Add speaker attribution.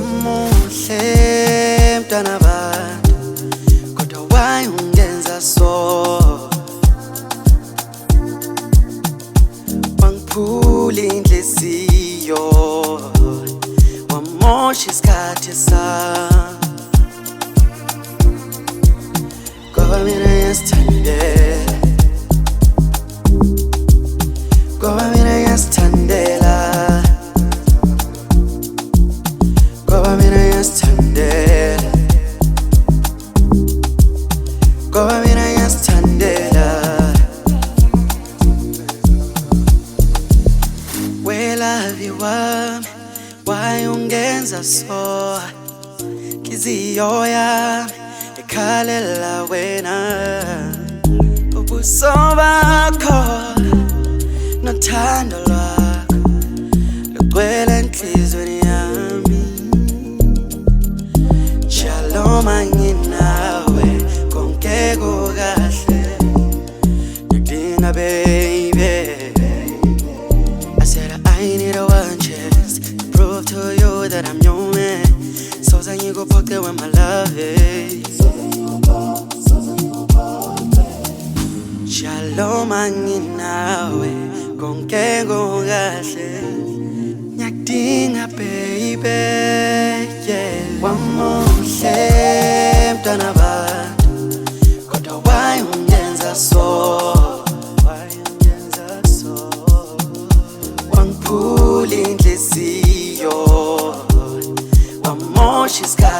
Speaker 1: Wamuhle mntwana bantu kodwa why ungenza so wangiphula inhliziyo wamosha isikhathi sami ngoba mina ngiyazithandela ngoba mina ngiyazithandela ngoba mina ngiyazithandela ngoba mina ngiyazithandela welavi wami why ungenza so inhliziyo yami ikhalela wena ubuso bakho nothando lwakho lugcwele enhliziyweni yami shalom anginawe konke kukahle ngidinga baby I said I need a one chance to prove to you that I'm your man so ngikuphoxe with my love shalom anginawe konke kukahle ngiyakudinga baby yeah wamuhle mntwana bantu kodwa why ungenza so wangiphula inhliziyo wamosha isikhathi